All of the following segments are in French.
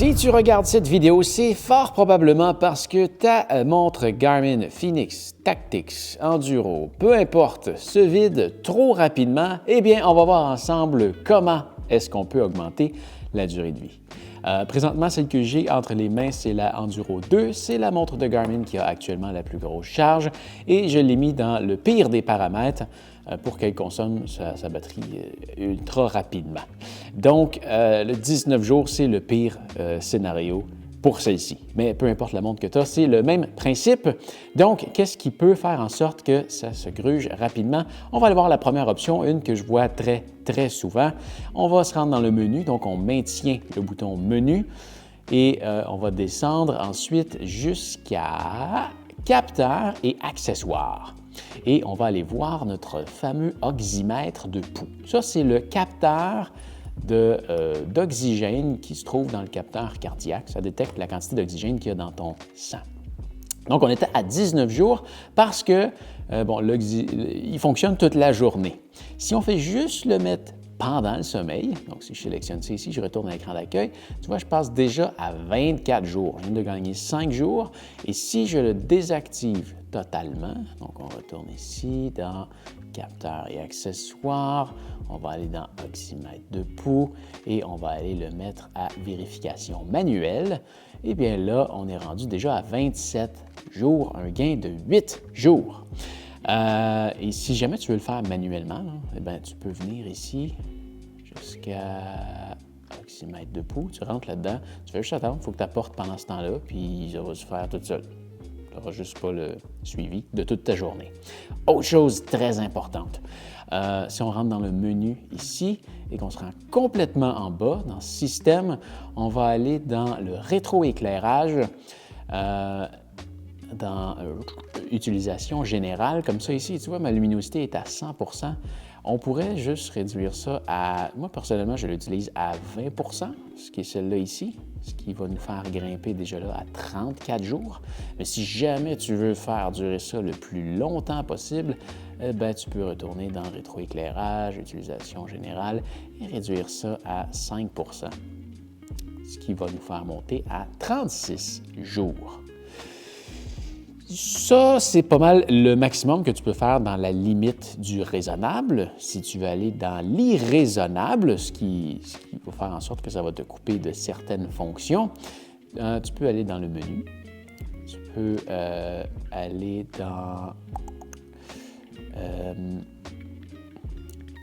Si tu regardes cette vidéo, c'est fort probablement parce que ta montre Garmin Fenix Tactix Enduro, peu importe, se vide trop rapidement. Eh bien, on va voir ensemble comment est-ce qu'on peut augmenter la durée de vie. Présentement, celle que j'ai entre les mains, c'est la Enduro 2. C'est la montre de Garmin qui a actuellement la plus grosse charge et je l'ai mis dans le pire des paramètres pour qu'elle consomme sa batterie ultra rapidement. Donc, le 19 jours, c'est le pire scénario pour celle-ci. Mais peu importe la montre que tu as, c'est le même principe. Donc, qu'est-ce qui peut faire en sorte que ça se gruge rapidement? On va aller voir la première option, une que je vois très souvent. On va se rendre dans le menu, donc on maintient le bouton menu et on va descendre ensuite jusqu'à capteurs et accessoires. Et on va aller voir notre fameux oxymètre de pouls. Ça, c'est le capteur d'oxygène qui se trouve dans le capteur cardiaque. Ça détecte la quantité d'oxygène qu'il y a dans ton sang. Donc, on était à 19 jours parce que, il fonctionne toute la journée. Si on fait juste le mettre pendant le sommeil, donc si je sélectionne ça ici, je retourne à l'écran d'accueil, tu vois, je passe déjà à 24 jours. Je viens de gagner 5 jours. Et si je le désactive totalement, donc on retourne ici dans capteurs et accessoires, on va aller dans oxymètre de pouls et on va aller le mettre à vérification manuelle. Et bien là, on est rendu déjà à 27 jours, un gain de 8 jours. Et si jamais tu veux le faire manuellement, là, eh bien, tu peux venir ici jusqu'à oxymètre de pouls, tu rentres là-dedans, tu fais juste attendre, il faut que tu apportes pendant ce temps-là, puis ça va se faire tout seul. Tu n'auras juste pas le suivi de toute ta journée. Autre chose très importante, si on rentre dans le menu ici et qu'on se rend complètement en bas, dans Système, on va aller dans le rétroéclairage, dans Utilisation générale, comme ça ici, tu vois, ma luminosité est à 100 %. On pourrait juste réduire ça à, moi personnellement, je l'utilise à 20 %, ce qui est celle-là ici, ce qui va nous faire grimper déjà là à 34 jours. Mais si jamais tu veux faire durer ça le plus longtemps possible, ben, tu peux retourner dans rétroéclairage, utilisation générale et réduire ça à 5 %, ce qui va nous faire monter à 36 jours. Ça, c'est pas mal le maximum que tu peux faire dans la limite du raisonnable. Si tu veux aller dans l'irraisonnable, ce qui va faire en sorte que ça va te couper de certaines fonctions, tu peux aller dans le menu. Tu peux aller dans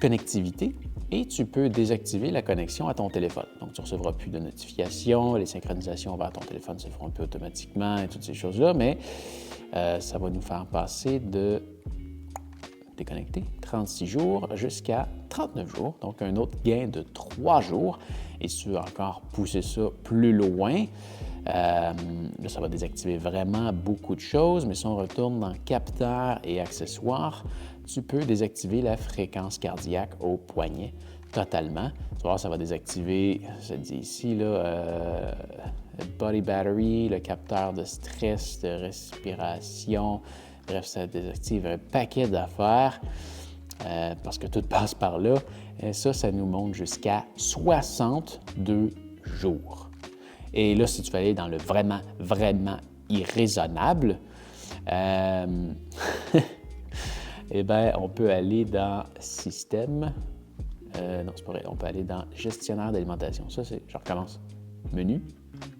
connectivité et tu peux désactiver la connexion à ton téléphone. Donc, tu ne recevras plus de notifications, les synchronisations vers ton téléphone se feront un peu automatiquement et toutes ces choses-là, mais ça va nous faire passer de déconnecter 36 jours jusqu'à 39 jours, donc un autre gain de 3 jours. Et si tu veux encore pousser ça plus loin, là, ça va désactiver vraiment beaucoup de choses, mais si on retourne dans capteurs et accessoires, tu peux désactiver la fréquence cardiaque au poignet totalement. Tu vas voir, ça va désactiver, ça dit ici, là, body battery, le capteur de stress, de respiration. Bref, ça désactive un paquet d'affaires parce que tout passe par là. Et ça nous monte jusqu'à 62 jours. Et là, si tu veux aller dans le vraiment irraisonnable, eh bien, on peut aller dans Système. Non, c'est pas vrai. On peut aller dans Gestionnaire d'alimentation. Ça, c'est, je recommence. Menu.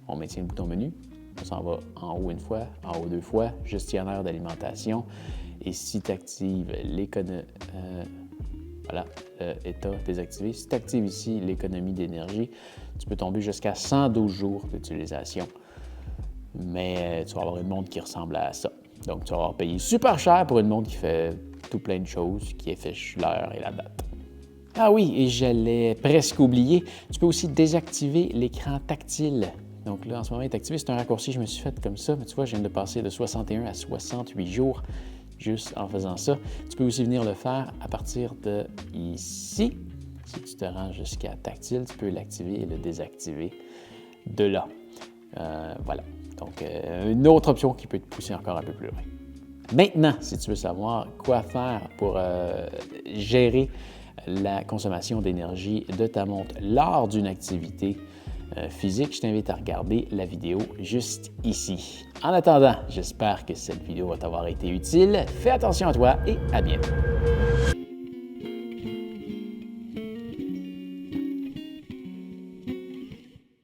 On maintient le bouton menu. On s'en va en haut une fois, en haut 2 fois. Gestionnaire d'alimentation. Et si tu actives l'économie... voilà, état désactivé. Si tu actives ici l'économie d'énergie, tu peux tomber jusqu'à 112 jours d'utilisation. Mais tu vas avoir une montre qui ressemble à ça. Donc, tu vas avoir payé super cher pour une montre qui fait tout plein de choses, qui affiche l'heure et la date. Ah oui, et je l'ai presque oublié, tu peux aussi désactiver l'écran tactile. Donc là, en ce moment, il est activé. C'est un raccourci que je me suis fait comme ça. Mais tu vois, je viens de passer de 61 à 68 jours juste en faisant ça. Tu peux aussi venir le faire à partir de ici. Si tu te rends jusqu'à tactile, tu peux l'activer et le désactiver de là. Voilà. Donc, une autre option qui peut te pousser encore un peu plus loin. Maintenant, si tu veux savoir quoi faire pour gérer la consommation d'énergie de ta montre lors d'une activité physique, je t'invite à regarder la vidéo juste ici. En attendant, j'espère que cette vidéo va t'avoir été utile. Fais attention à toi et à bientôt.